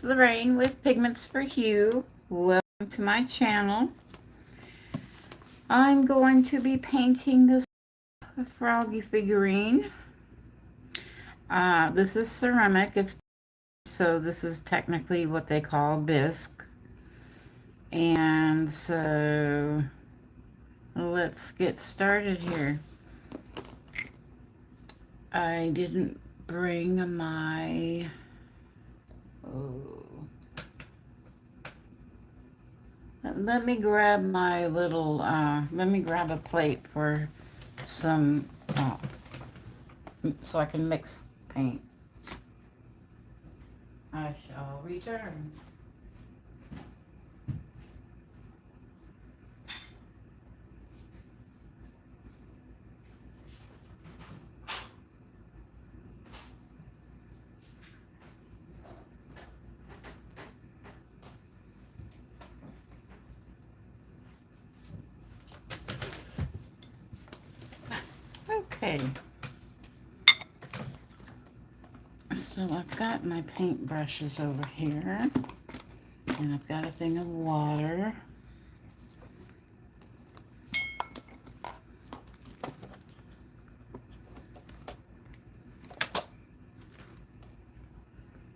Lorraine with Pigments for Hue. Welcome to my channel. I'm going to be painting this froggy figurine. This is ceramic, so this is technically what they call bisque. And so let's get started here. I didn't bring my... Let me grab my little, let me grab a plate for some, so I can mix paint. I shall return. Okay. So I've got my paint brushes over here, and I've got a thing of water.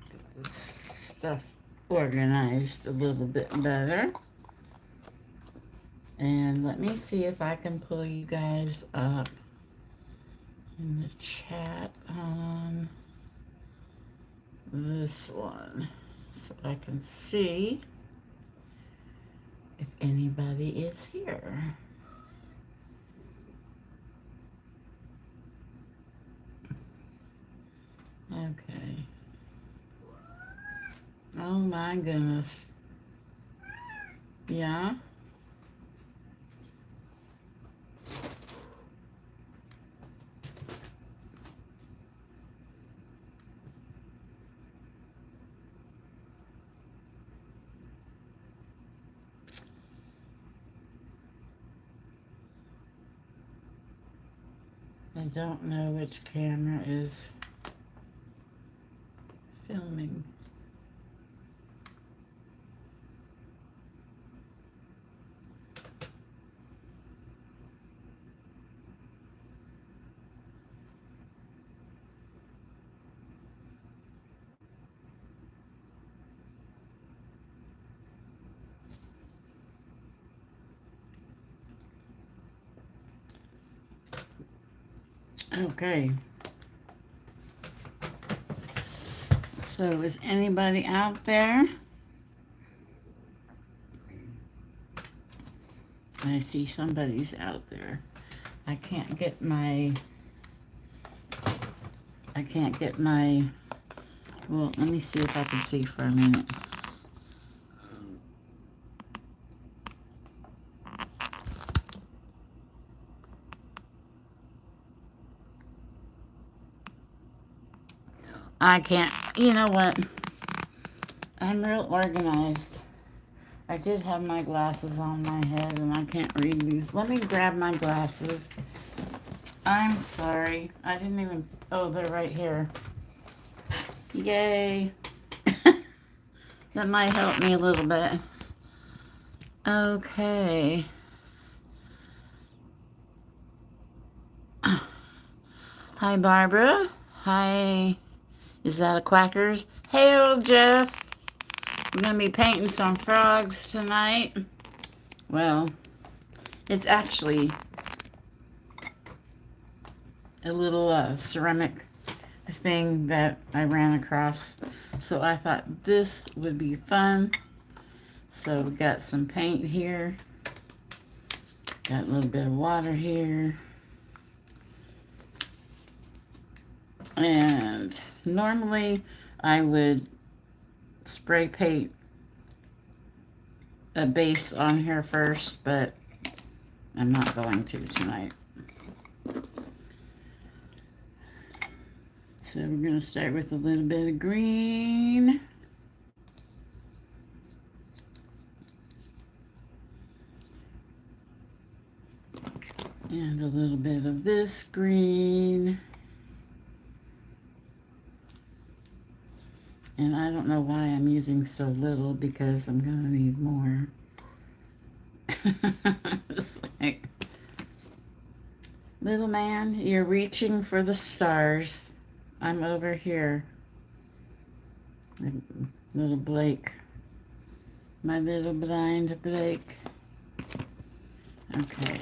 Get this stuff organized a little bit better. And let me see if I can pull you guys up in the chat on this one so I can see if anybody is here. Okay. Oh my goodness. Yeah. I don't know which camera is filming. Okay. So is anybody out there? I see somebody's out there. I can't get my, well, let me see if I can see for a minute. I can't, you know what? I'm real organized. I did have my glasses on my head and I can't read these. Let me grab my glasses. I'm sorry. I didn't even, oh, they're right here. Yay. That might help me a little bit. Okay. Hi, Barbara. Hi. Is that a Quackers? Hey, old Jeff. We're going to be painting some frogs tonight. Well, it's actually a little ceramic thing that I ran across. So I thought this would be fun. So we got some paint here. Got a little bit of water here. And normally I would spray paint a base on here first, but I'm not going to tonight. So we're going to start with a little bit of green. And a little bit of this green. And I don't know why I'm using so little because I'm going to need more. It's like, little man, you're reaching for the stars. I'm over here. Little Blake. My little blind Blake. Okay.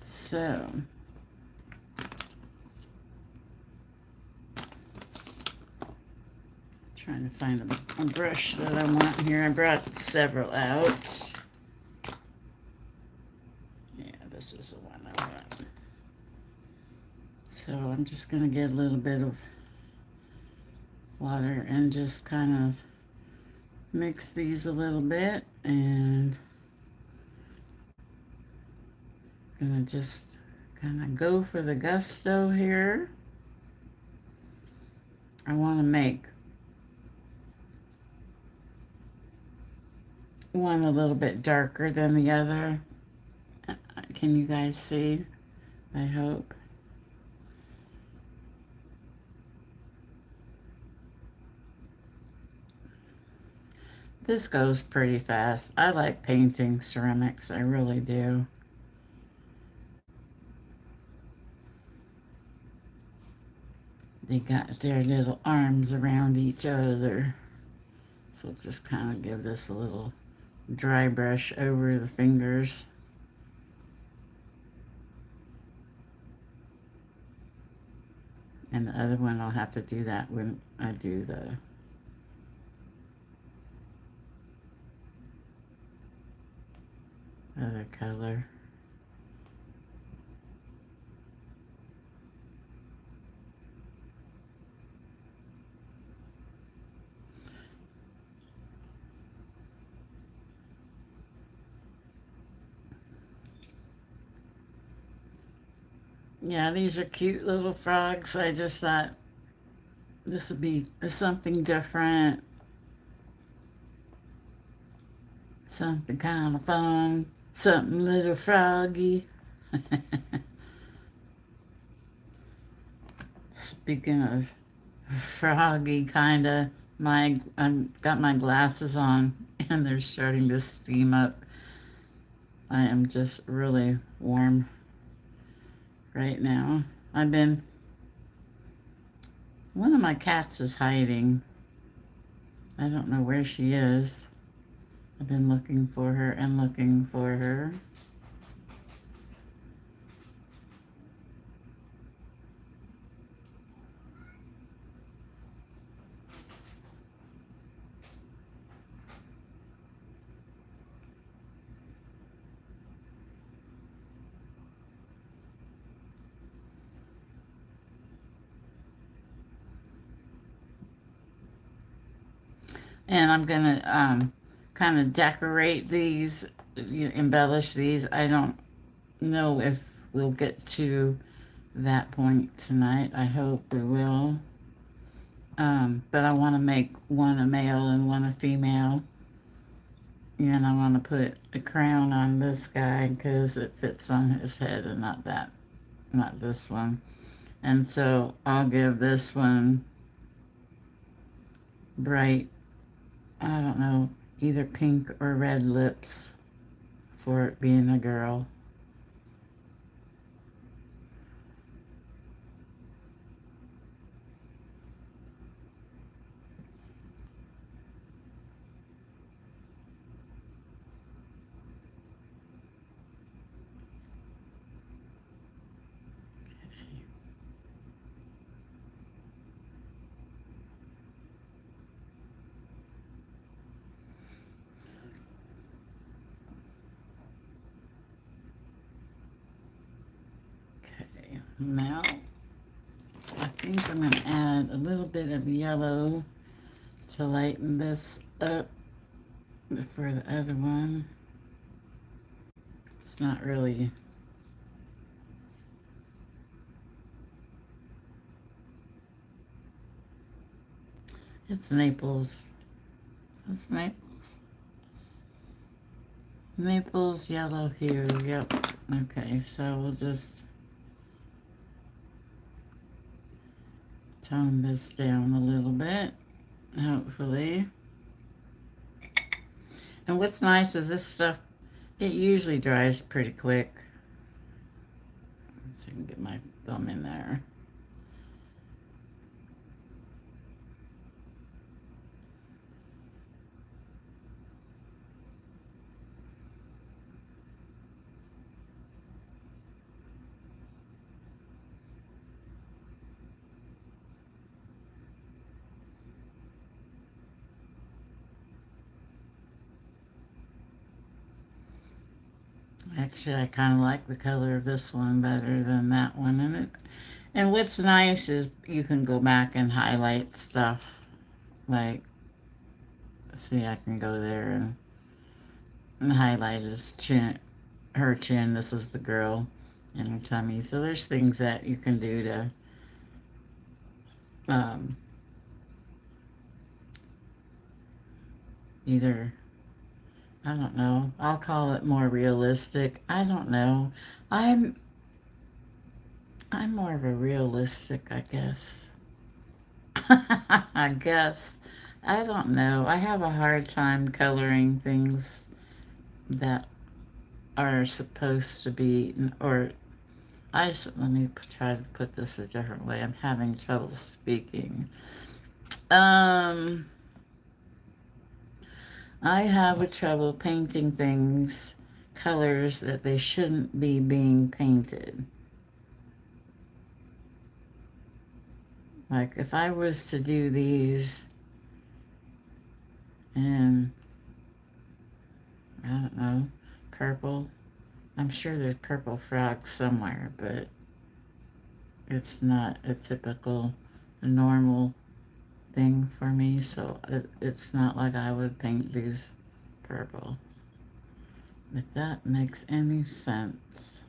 So. Trying to find a brush that I want here. I brought several out. Yeah, this is the one I want. So I'm just going to get a little bit of water and just kind of mix these a little bit, and gonna just kind of go for the gusto here. I want to make one a little bit darker than the other. Can you guys see? I hope. This goes pretty fast. I like painting ceramics, I really do. They got their little arms around each other. So just kind of give this a little dry brush over the fingers. And the other one, I'll have to do that when I do the other color. Yeah, these are cute little frogs. I just thought this would be something different. Something kind of fun. Something little froggy. Speaking of froggy, kind of, I've got my glasses on and they're starting to steam up. I am just really warm right now. One of my cats is hiding. I don't know where she is. I've been looking for her and looking for her. And I'm gonna kind of decorate these, embellish these. I don't know if we'll get to that point tonight. I hope we will. But I want to make one a male and one a female. And I want to put a crown on this guy because it fits on his head and not this one. And so I'll give this one bright, I don't know, either pink or red lips for it being a girl. Okay, now I think I'm going to add a little bit of yellow to lighten this up for the other one. It's not really it's Naples. It's Naples. Naples yellow here. Yep. Okay, so we'll just tone this down a little bit. hopefully. And what's nice is this stuff, it usually dries pretty quick. So I can get my thumb in there. Actually, I kind of like the color of this one better than that one. And what's nice is you can go back and highlight stuff. Like, see, I can go there and highlight his chin, her chin. This is the girl and her tummy. So there's things that you can do to um, either, I don't know, I'll call it more realistic. I don't know. I'm I'm more of a realistic, I guess. I guess. I don't know. I have a hard time coloring things that are supposed to be, or let me try to put this a different way. I'm having trouble speaking. Um, I have a trouble painting things, colors that they shouldn't be being painted. Like if I was to do these in, I don't know, purple. I'm sure there's purple frogs somewhere, but it's not a typical, normal thing for me, so it's not like I would paint these purple. If that makes any sense.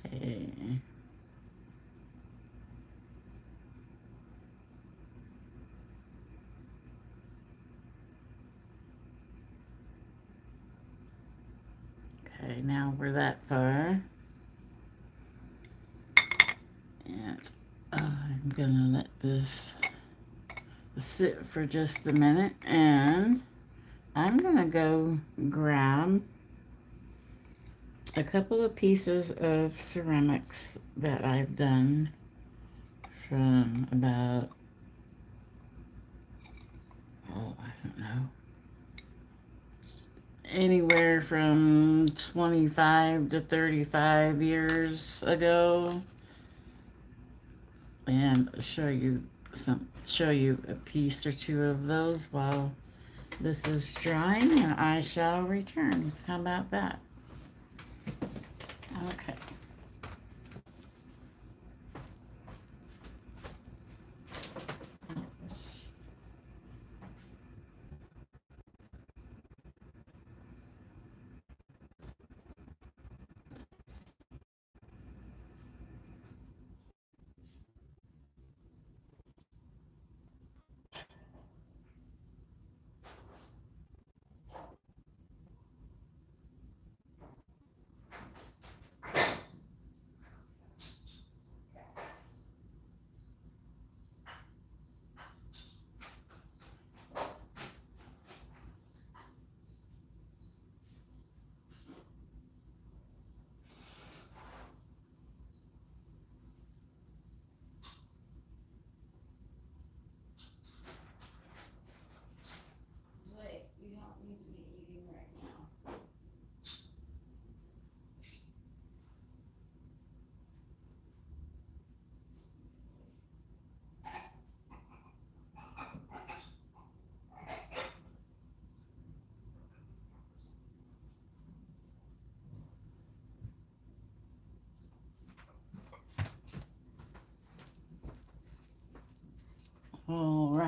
Okay. Okay, now we're that far. And I'm gonna let this sit for just a minute, and I'm gonna go grab a couple of pieces of ceramics that I've done from about, I don't know, anywhere from 25 to 35 years ago, and show you a piece or two of those while this is drying, and I shall return. How about that? Okay.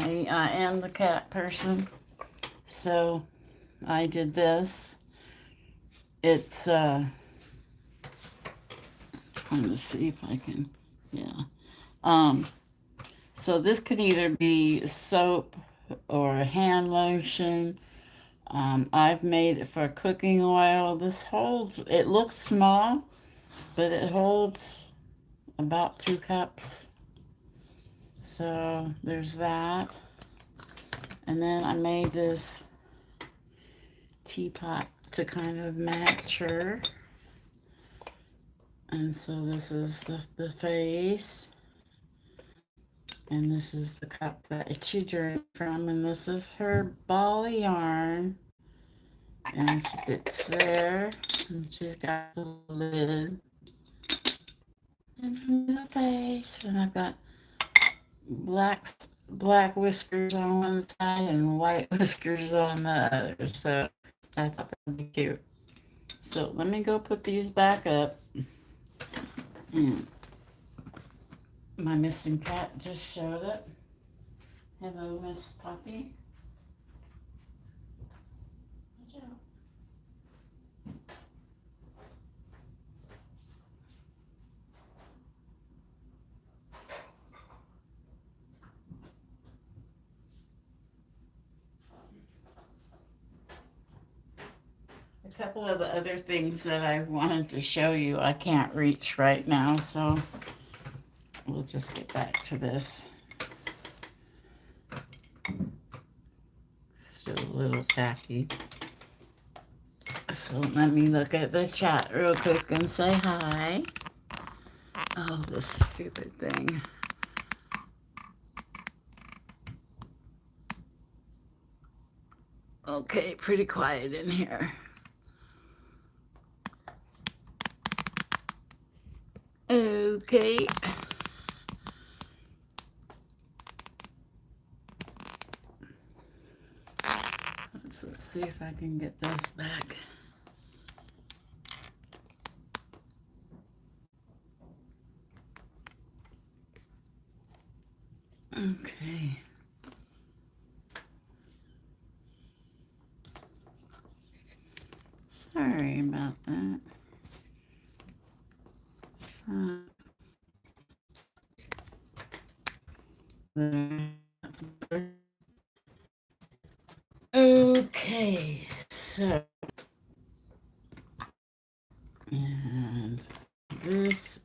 apparently I am the cat person. So I did this. It's trying to see if I can, yeah. So this could either be soap or hand lotion. I've made it for cooking oil. This holds, it looks small, but it holds about 2 cups. So there's that. And then I made this teapot to kind of match her. And so this is the face. And this is the cup that she drank from. And this is her ball of yarn. And she fits there. And she's got the lid. And her face. And I've got black whiskers on one side and white whiskers on the other. So I thought that would be cute. So let me go put these back up. And my missing cat just showed up. Hello, Miss Poppy. Watch out. A couple of the other things that I wanted to show you, I can't reach right now, so we'll just get back to this. Still a little tacky. So let me look at the chat real quick and say hi. Oh, this stupid thing. Okay, pretty quiet in here. Okay. Let's see if I can get this back. Okay. Sorry about that. Okay, so, and this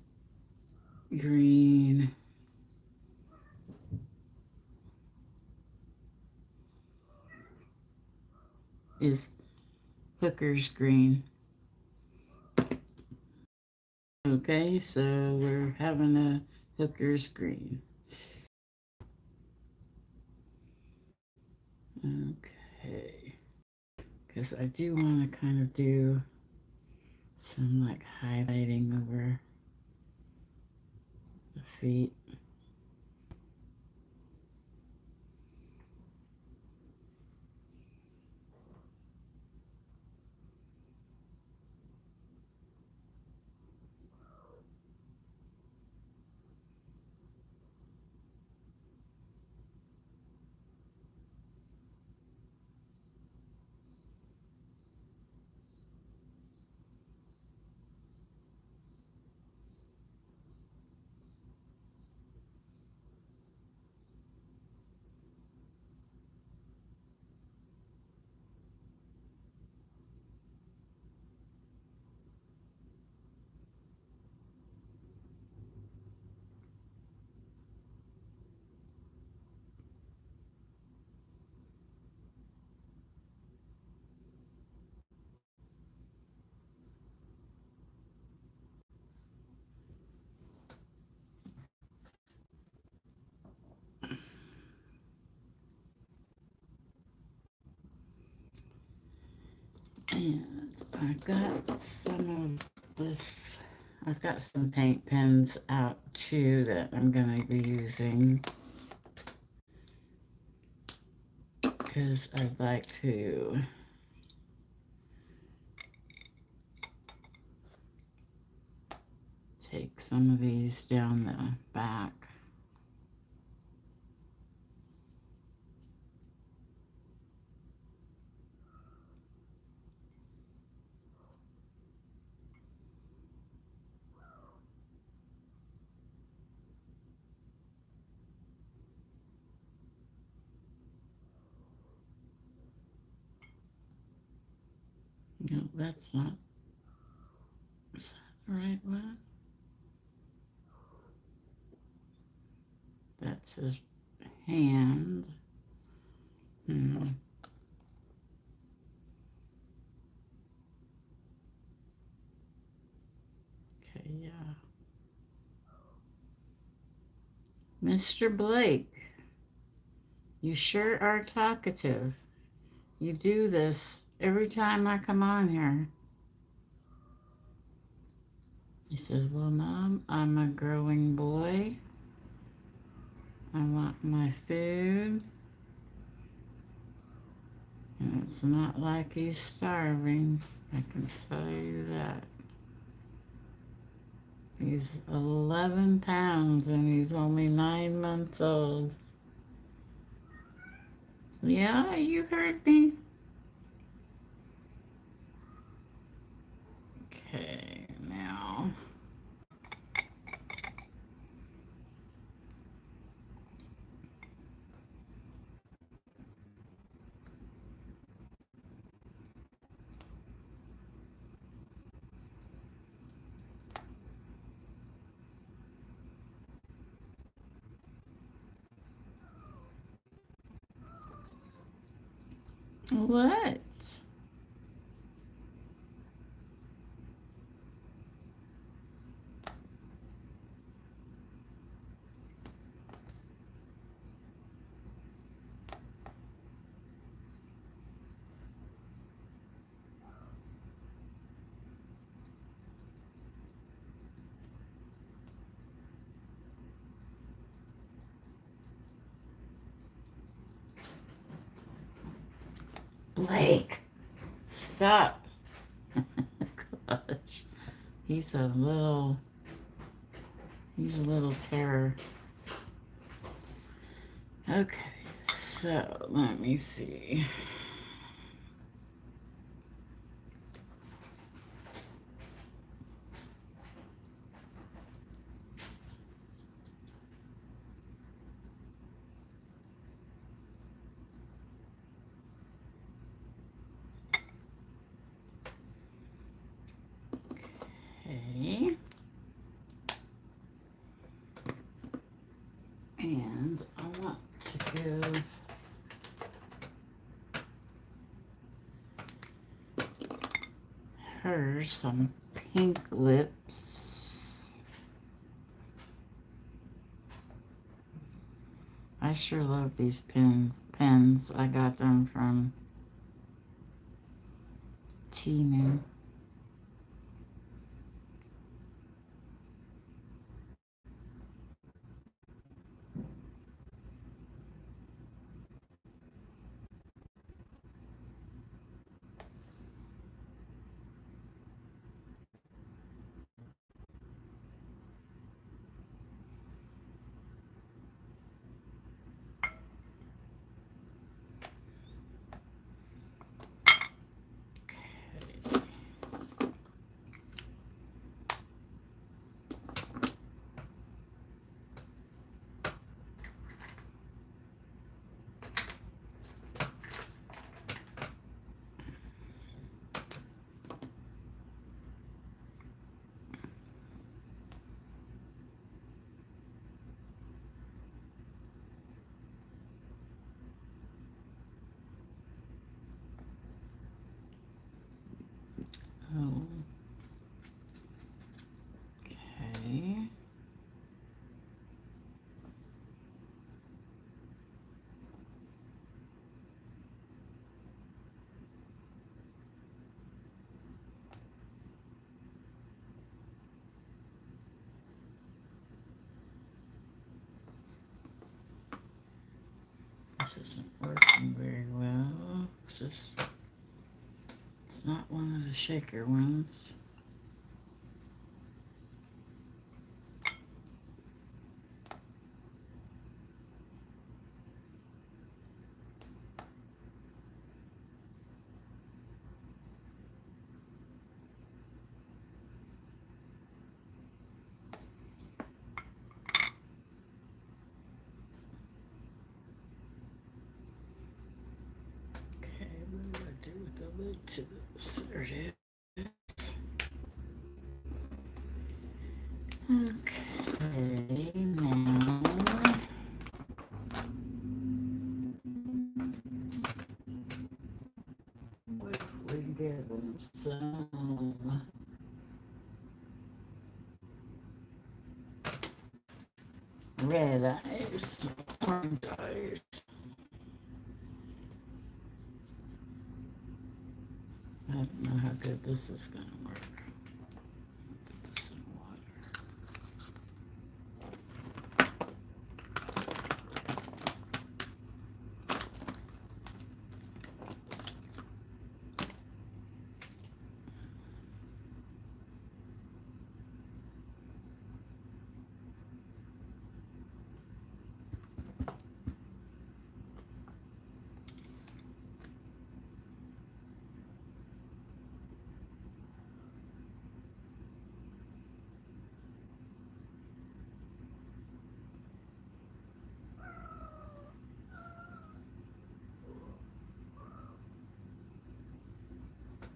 green is Hooker's green. Okay, so we're having a Hooker's green. Okay, because I do want to kind of do some like highlighting over the feet. And I've got some of this, I've got some paint pens out too that I'm going to be using because I'd like to take some of these down the back. No, that's not the right one. That's his hand. Hmm. Okay, yeah. Mr. Blake, you sure are talkative. You do this every time I come on here. He says, well, Mom, I'm a growing boy. I want my food. And it's not like he's starving. I can tell you that. He's 11 pounds and he's only 9 months old. Yeah, you heard me. Okay, now. What? Blake, stop. Gosh, he's a little terror. Okay, so let me see. Okay. And I want to give her some pink lips. I sure love these pens. I got them from Temu. Oh, okay. This isn't working very well. It's not one of the shaker ones. Okay, what do I do with the lid to this? There it is. Okay, now what if we give them some red eyes, orange eyes? I don't know how good this is going to work. Put this in water.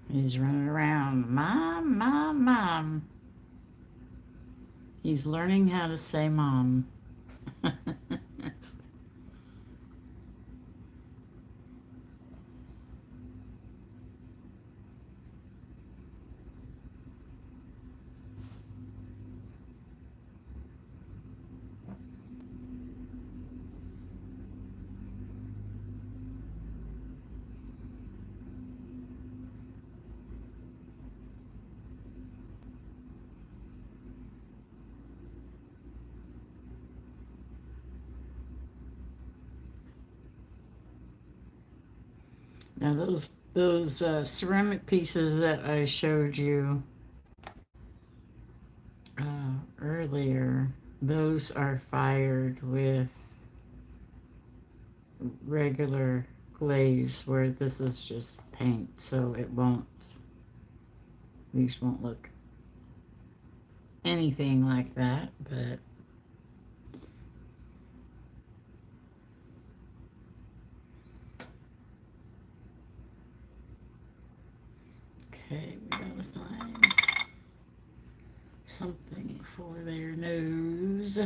He's running around, Mom, Mom, Mom. He's learning how to say Mom. Now those ceramic pieces that I showed you earlier, those are fired with regular glaze, where this is just paint, so these won't look anything like that, but okay, we gotta find something for their nose.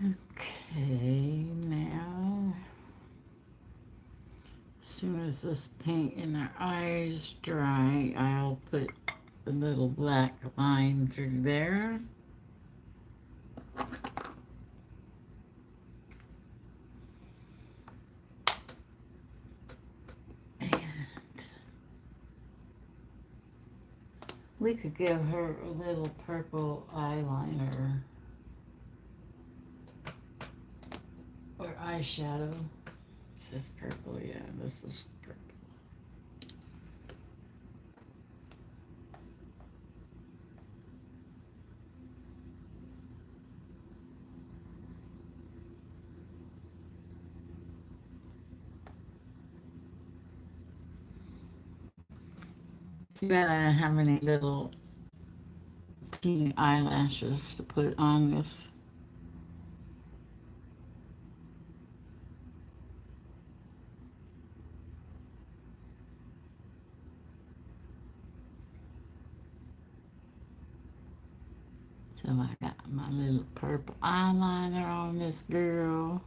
Okay, now as soon as this paint in their eyes dry, I'll put the little black line through there. And we could give her a little purple eyeliner or eyeshadow. This is purple, yeah, this is purple. Too bad I don't have any little teeny eyelashes to put on this. So I got my little purple eyeliner on this girl.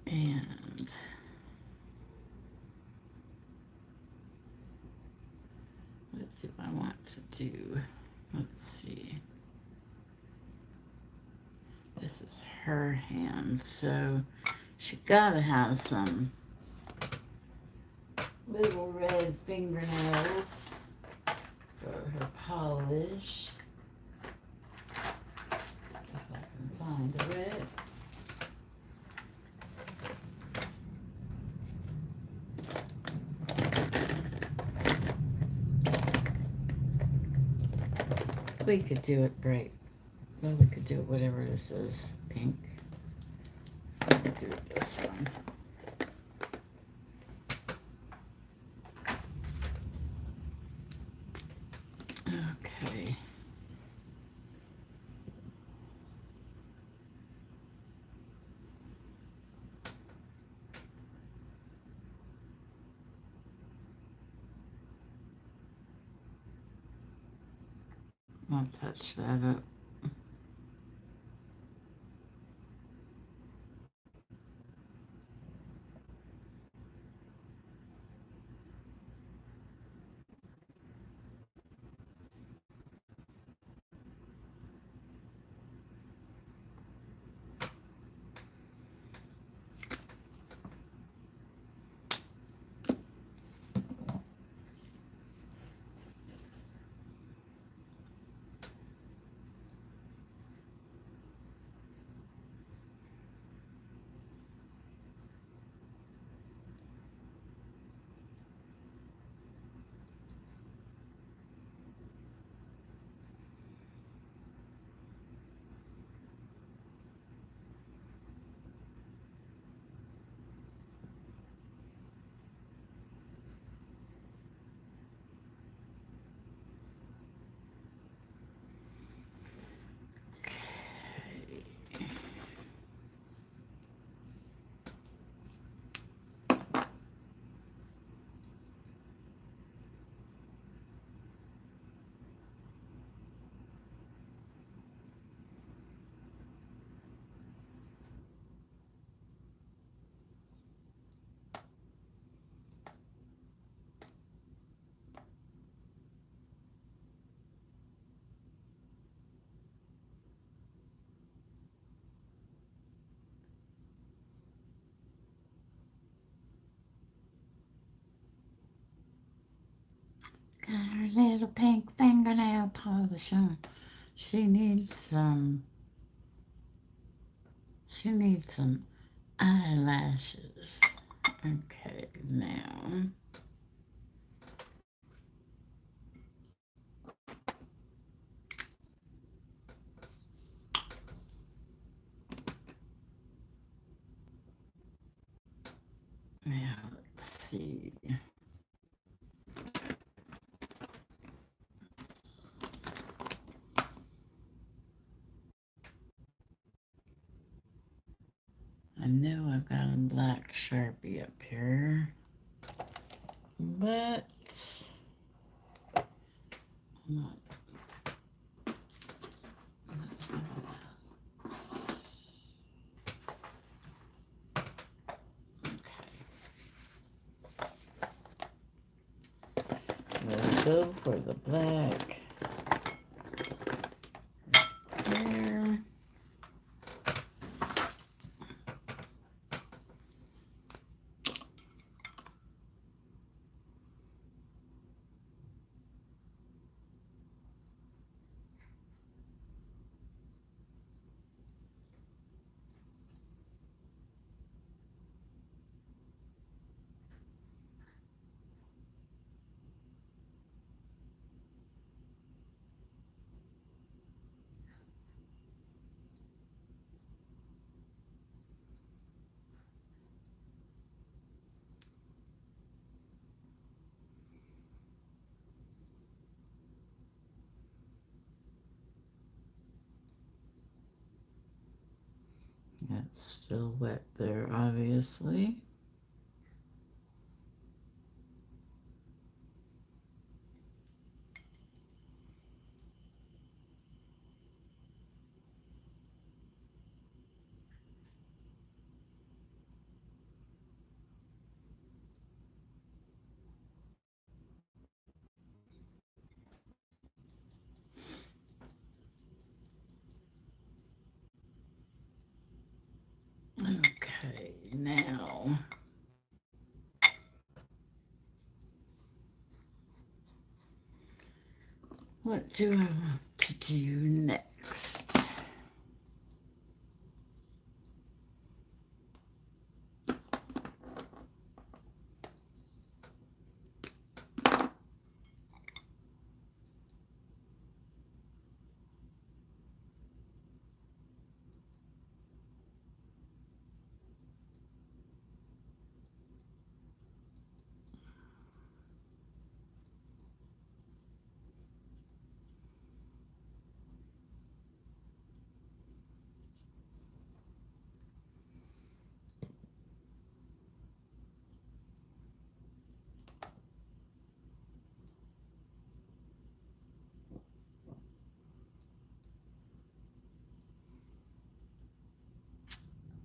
And do I want to do? Let's see. This is her hand, so she gotta have some little red fingernails for her polish. If I can find the red. We could do it bright. Well, we could do it whatever this is. Pink. We could do it this one. Okay. I'll touch that up. Got her little pink fingernail polish on. She needs some. She needs some eyelashes. Okay, now. Now, let's see. I know I've got a black Sharpie up here, but I'm not. We'll go for the black there. That's still wet there, obviously. What do I want to do next?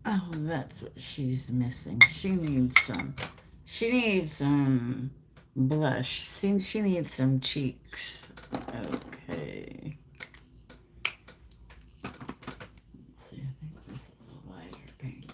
Oh, that's what she's missing. She needs some. She needs some blush. She needs some cheeks. Okay. Let's see. I think this is a lighter pink.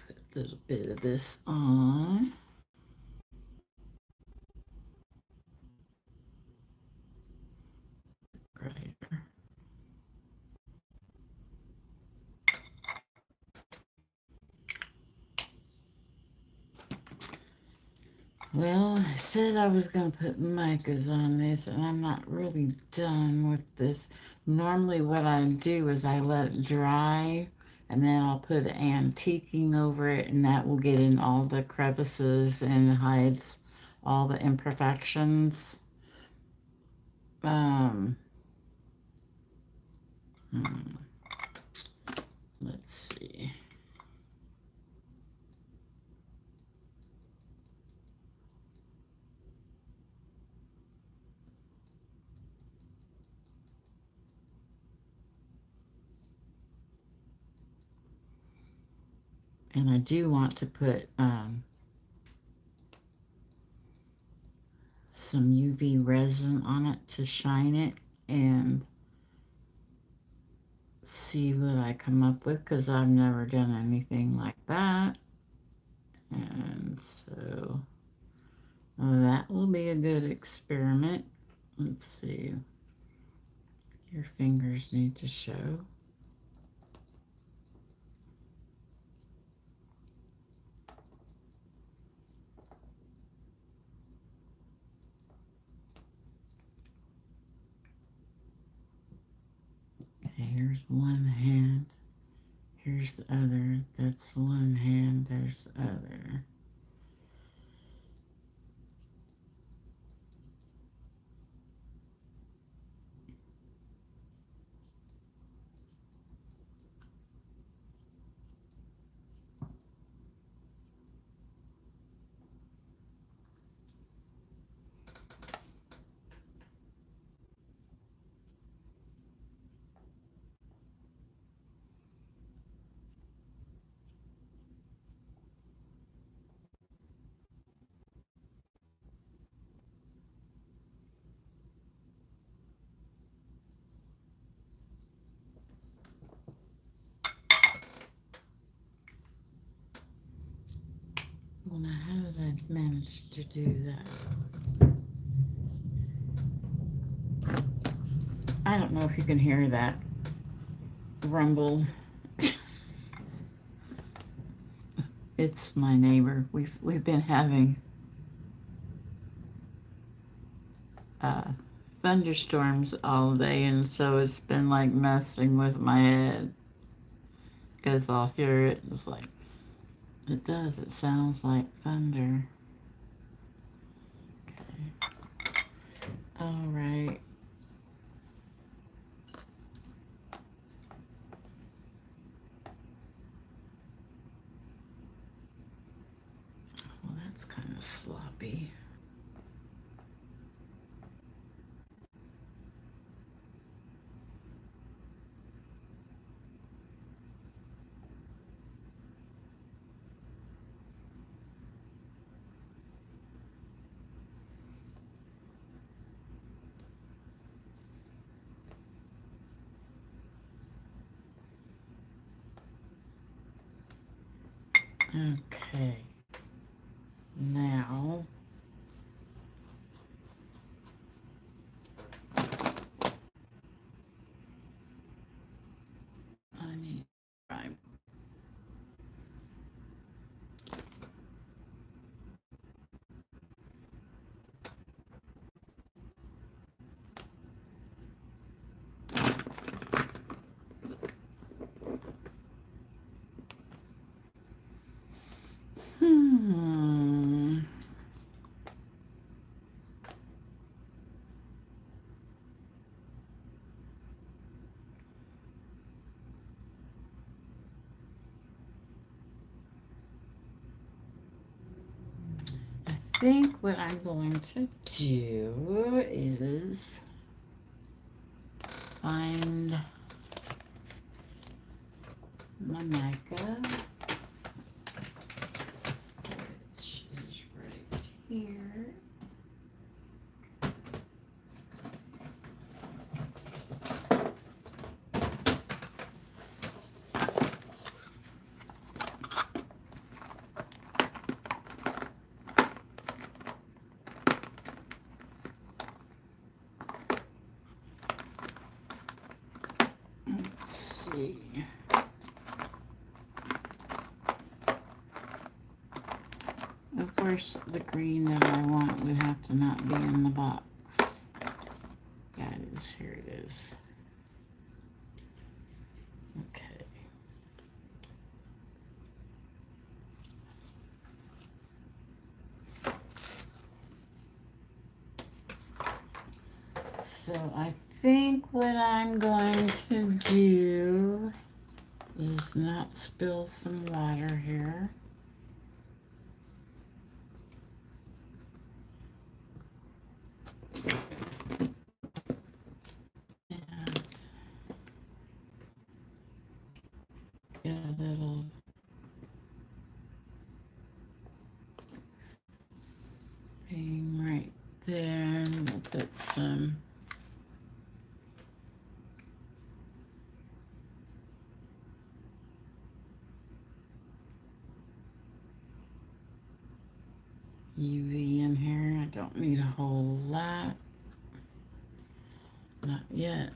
Put a little bit of this on. Brighter. Well, I said I was going to put micas on this, and I'm not really done with this. Normally what I do is I let it dry, and then I'll put antiquing over it, and that will get in all the crevices and hides all the imperfections. Um, hmm, let's see. And I do want to put some UV resin on it to shine it and see what I come up with, because I've never done anything like that. And so that will be a good experiment. Let's see. Your fingers need to show. Okay, here's one hand. Here's the other. That's one hand. There's the other. Well, now how did I manage to do that? I don't know if you can hear that rumble. It's my neighbor. We've been having uh, thunderstorms all day, and so it's been like messing with my head because I'll hear it. It's like it does. It sounds like thunder. Okay. All right. Well, that's kind of sloppy. Okay. Now, I need to try. I think what I'm going to do is find my mica, which is right here. Let's see. Of course, the green that I want would have to not be in the box. Yeah, it is. Here it is. Okay. So I think what I'm going to do is not spill some water here. And get a little thing right there, and we'll put some UV in here. I don't need a whole lot. Not yet.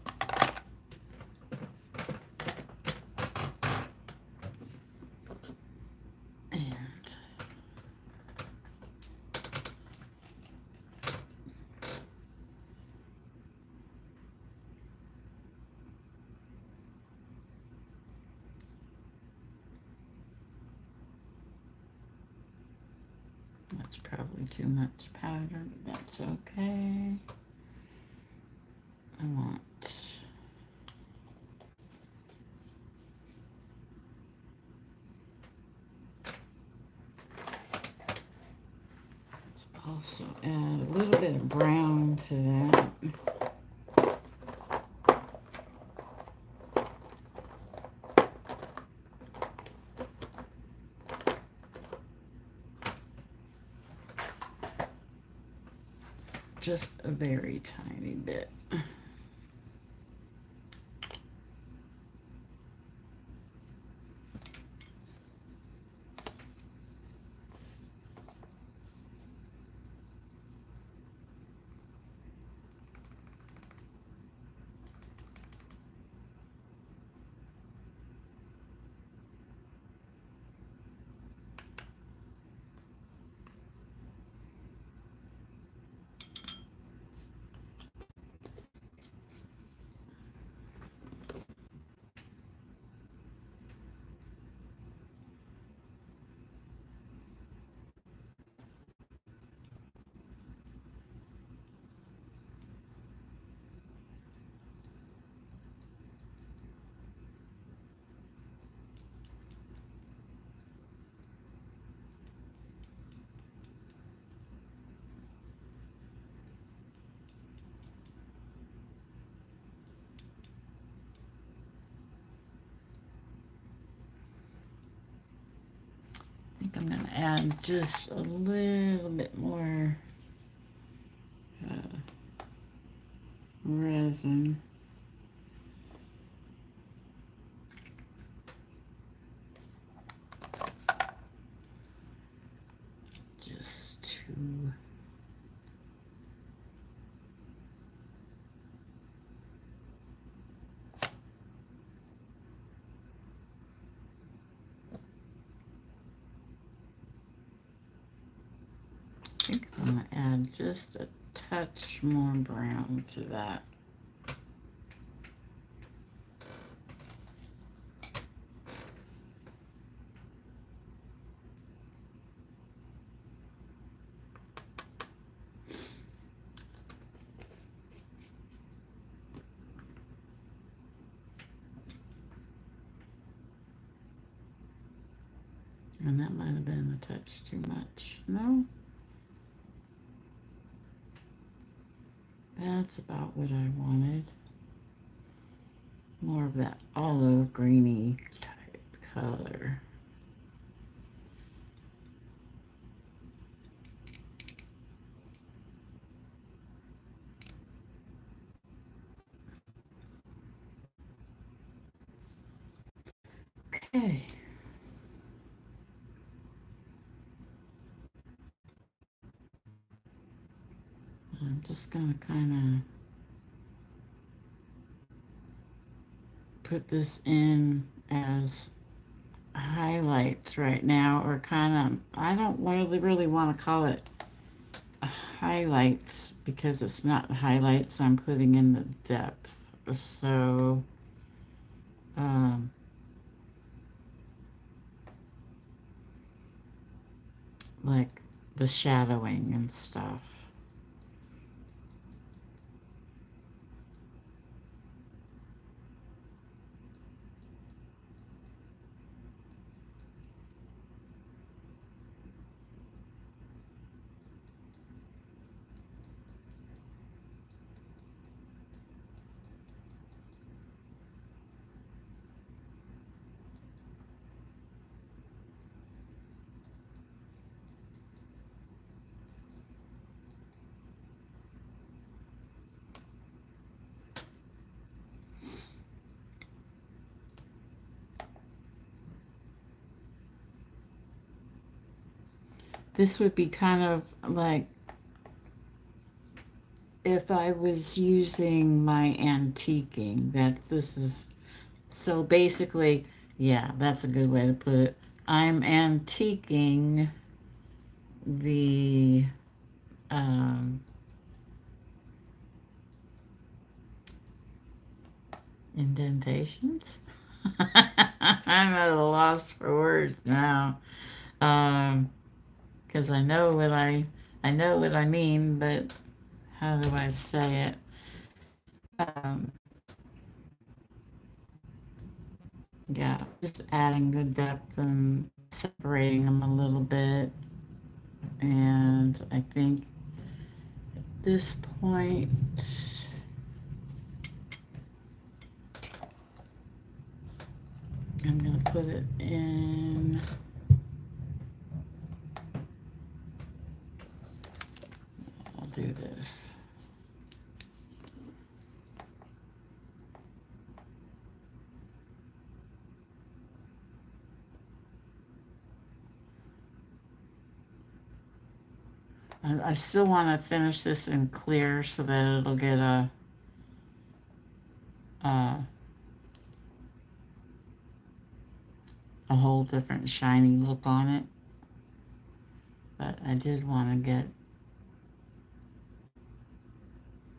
And that's probably too much powder, but that's okay. I want to also add a little bit of brown to that. Just a very tiny bit. I think I'm going to add just a little bit more resin. just to I think I'm going to add just a touch more brown to that. And that might have been a touch too much. No? That's about what I wanted. More of that olive greeny type color. Okay. I'm just going to kind of put this in as highlights right now, or kind of, I don't really want to call it highlights because it's not highlights. I'm putting in the depth. So, like the shadowing and stuff. This would be kind of like if I was using my antiquing, this is, so basically, yeah, that's a good way to put it. I'm antiquing the indentations. I'm at a loss for words now. Because I know what I mean, but how do I say it? Yeah, just adding the depth and separating them a little bit. And I think at this point, I'm going to put it in. I'll do this. I still want to finish this in clear so that it'll get a whole different shiny look on it. But I did want to get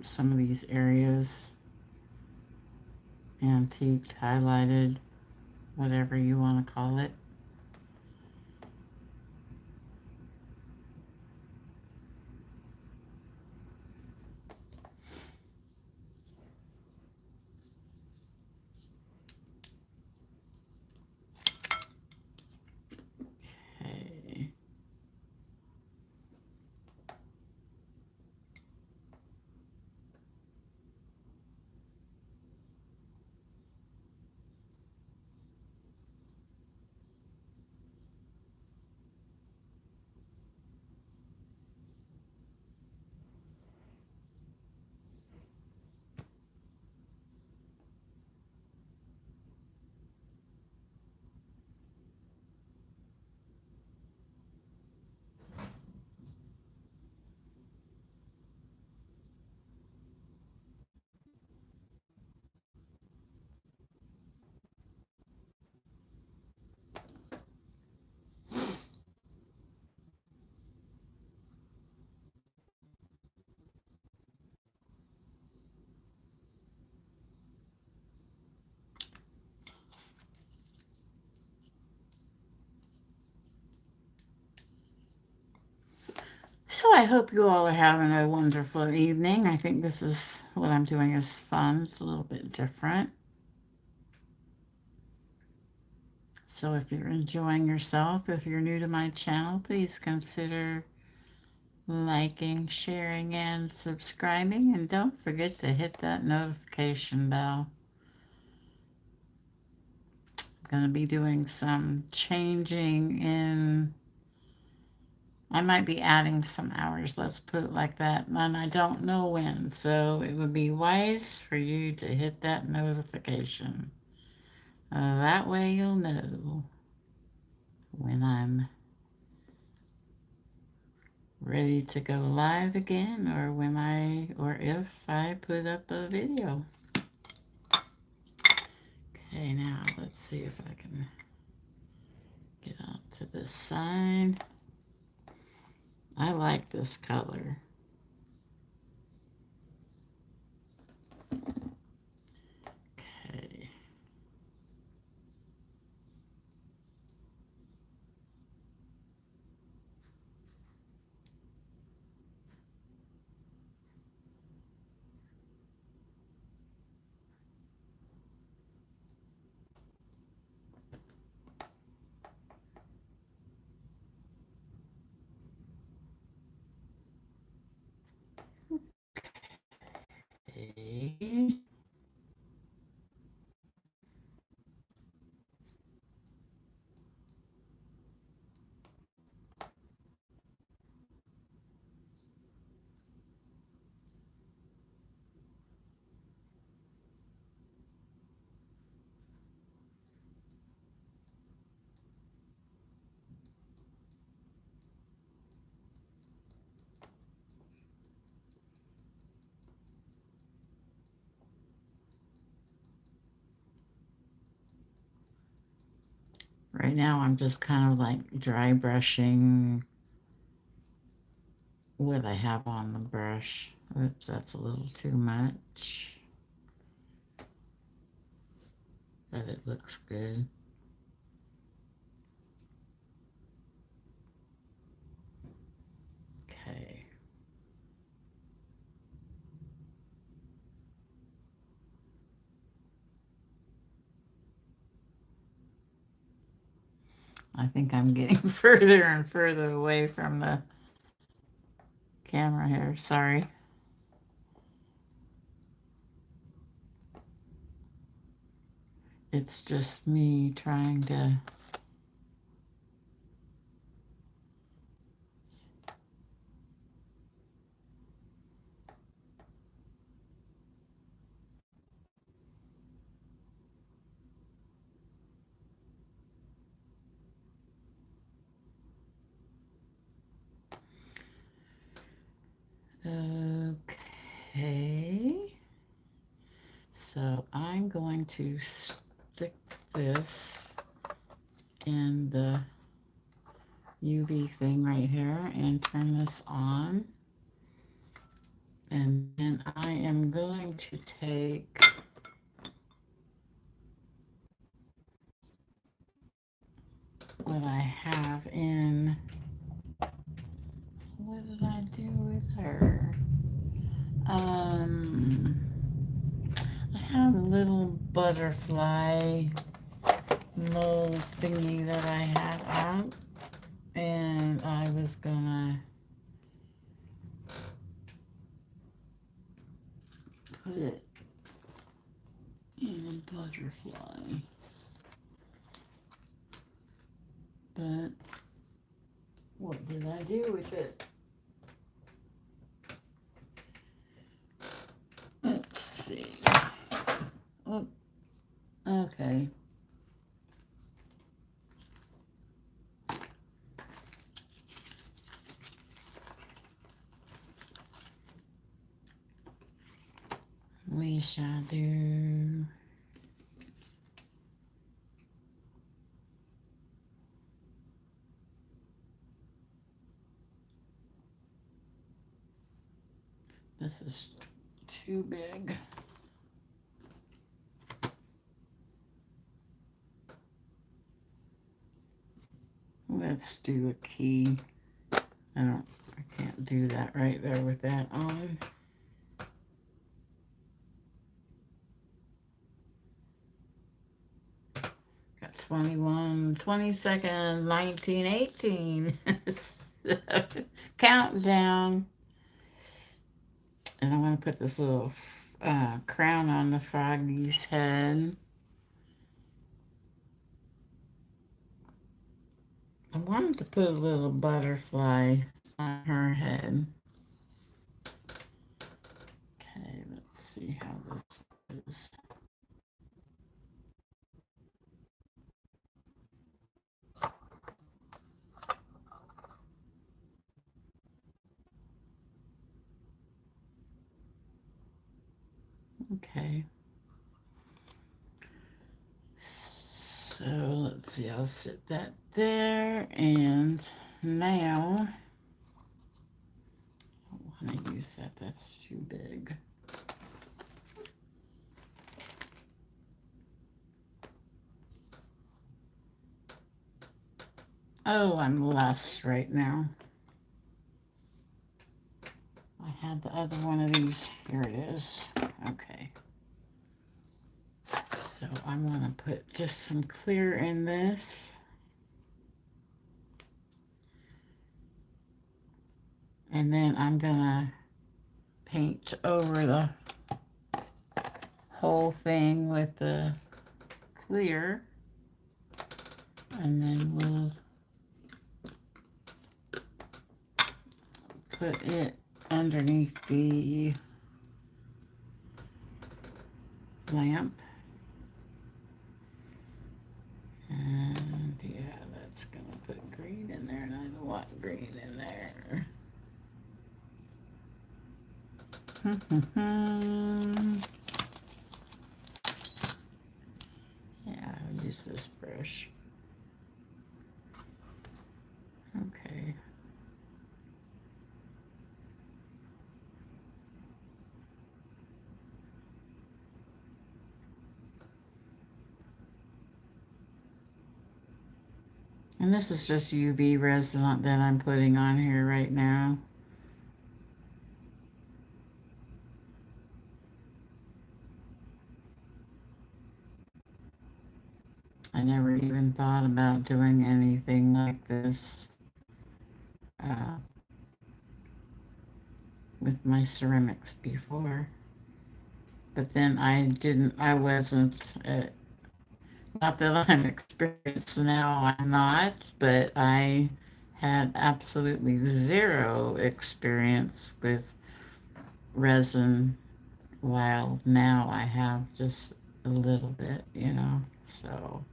some of these areas antiqued, highlighted, whatever you want to call it. Okay. I hope you all are having a wonderful evening. I think this is what I'm doing is fun. It's a little bit different. So if you're enjoying yourself, if you're new to my channel, please consider liking, sharing, and subscribing. And don't forget to hit that notification bell. I'm going to be doing some changing in... I might be adding some hours, let's put it like that, and I don't know when, so it would be wise for you to hit that notification. That way you'll know when I'm ready to go live again, or if I put up a video. Okay, now let's see if I can get onto this side. I like this color. Okay. Okay. Right now I'm just kind of like dry brushing what I have on the brush. Oops, that's a little too much. But it looks good. Okay. I think I'm getting further and further away from the camera here. Sorry. It's just me trying to... Okay. So I'm going to stick this in the UV thing right here and turn this on. And then I am going to take what I have in... What did I do with her? I have a little butterfly mold thingy that I had out, and I was gonna put it in a butterfly, but what did I do with it? Let's see. Oh, okay. We shall do... This is too big. Let's do a key. I can't do that right there with that on. Got 21, 22nd, 19, 18. Countdown. And I want to put this little crown on the froggy's head. I wanted to put a little butterfly on her head. Okay, let's see how this is. Okay. So let's see, I'll sit that there, and now I don't want to use that, that's too big. Oh, I'm lost right now. I had the other one of these. Here it is. Okay. So I'm going to put just some clear in this. And then I'm going to paint over the whole thing with the clear. And then we'll put it underneath the lamp. And yeah, that's going to put green in there, and I don't want green in there. Yeah, I'll use this brush. Okay. And this is just UV resin that I'm putting on here right now. I never even thought about doing anything like this with my ceramics before. But then I wasn't, not that I'm experienced now, I'm not, but I had absolutely zero experience with resin, while now I have just a little bit, you know, so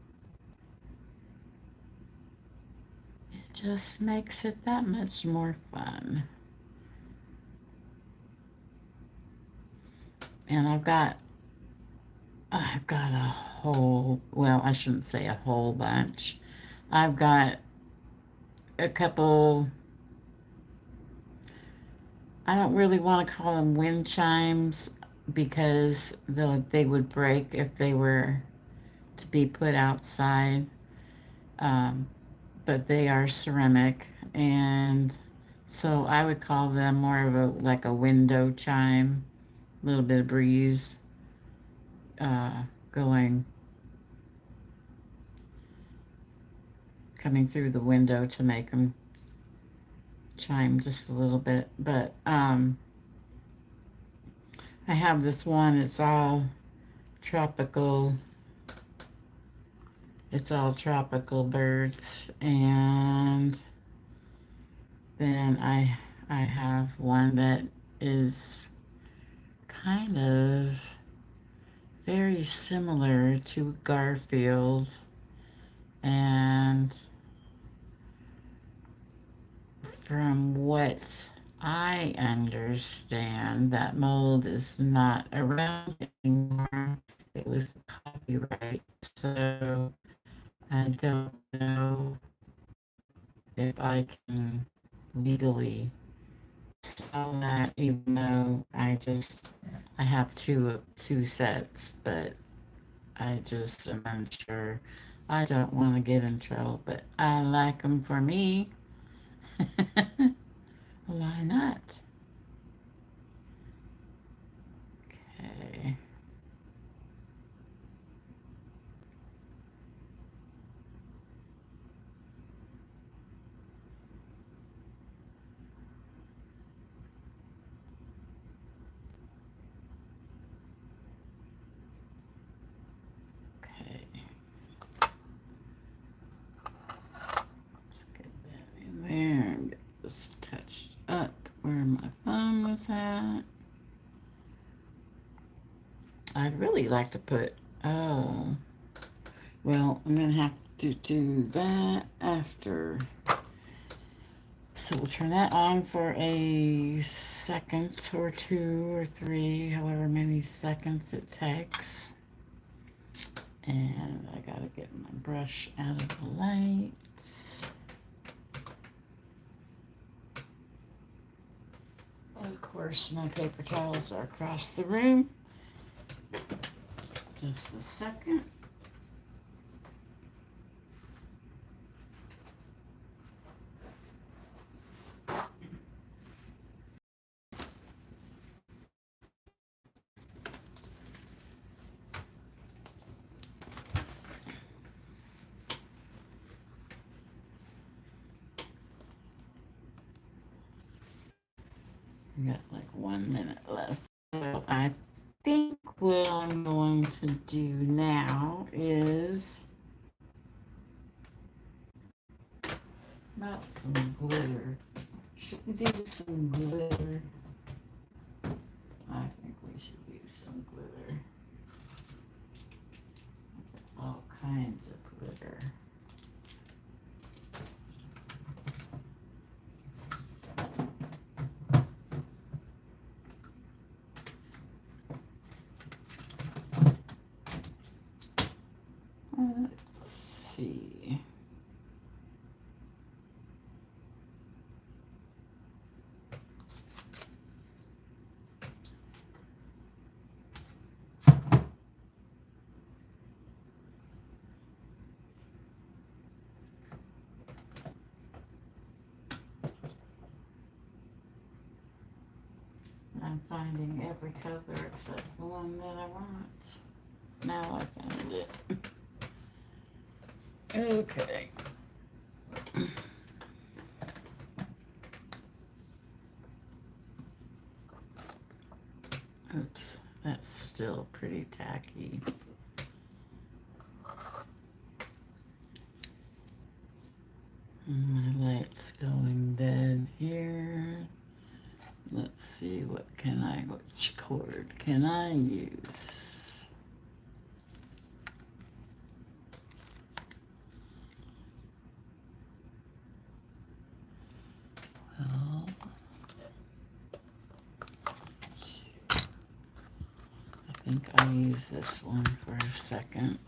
it just makes it that much more fun. And I've got a whole, well, I shouldn't say a whole bunch. I've got a couple, I don't really want to call them wind chimes because they would break if they were to be put outside. But they are ceramic, and so I would call them more of like a window chime, a little bit of breeze going, coming through the window to make them chime just a little bit. But I have this one, it's all tropical. It's all tropical birds, and then I have one that is kind of very similar to Garfield, and from what I understand, that mold is not around anymore. It was copyright, so I don't know if I can legally sell that, even though I have two sets, but I just am unsure. I don't want to get in trouble, but I like them for me. Why not? really like to put, oh, well, I'm going to have to do that after. So we'll turn that on for a second or 2 or 3, however many seconds it takes. And I gotta get my brush out of the lights. Of course, my paper towels are across the room. Just a second. We got like 1 minute left. So I think what I'm going to do now is about some glitter. Should we do some glitter? I think we should use some glitter. All kinds of glitter. Let's see. I'm finding every color except the one that I want. Now I found it. Okay. Oops, that's still pretty tacky. My light's going dead here. Let's see, which cord can I use? Well, I think I'll use this one for a second.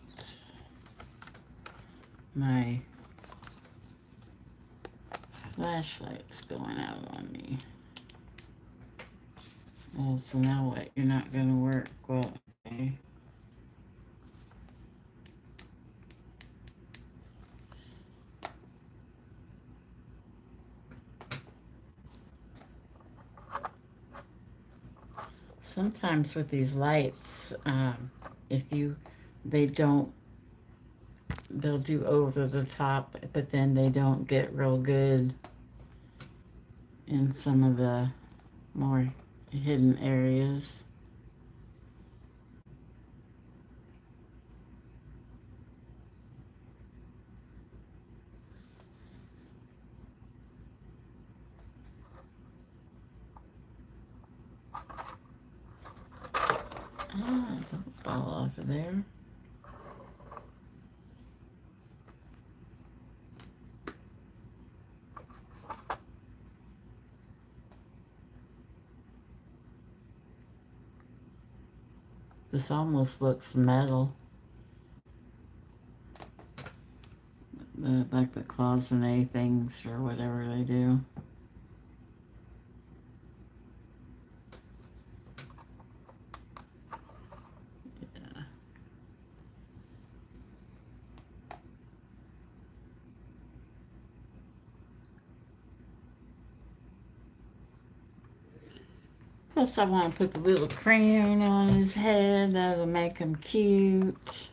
My flashlight's going out on me. Oh, so now what? You're not going to work? Well, okay. Sometimes with these lights, they don't, they'll do over the top, but then they don't get real good in some of the more hidden areas. Ah, don't fall off of there. This almost looks metal. Like the cloisonne things or whatever they do. Yeah. Plus I want to put the little crown on his head. That'll make him cute.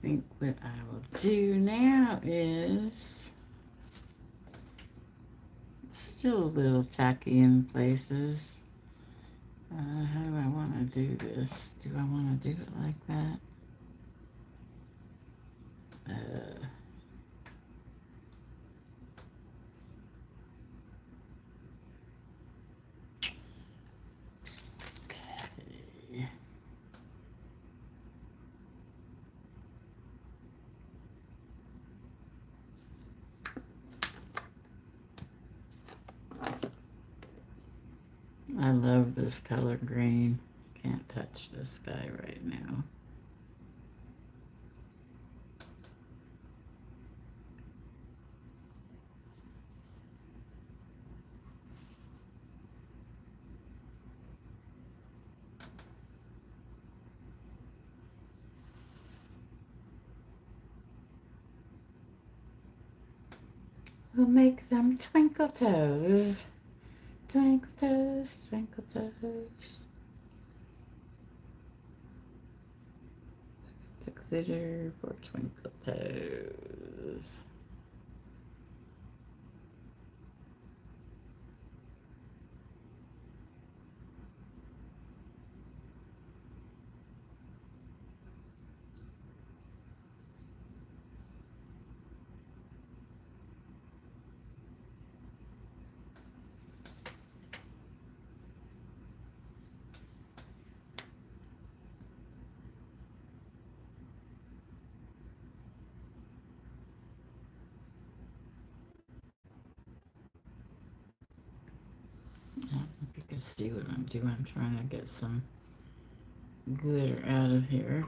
think what I will do now is, it's still a little tacky in places. How do I want to do this? Do I want to do it like that? Okay. I love this color green. Can't touch this guy right now. We'll make them twinkle toes. Twinkle toes, twinkle toes. The glitter for twinkle toes. I don't know if you can see what I'm doing. I'm trying to get some glitter out of here.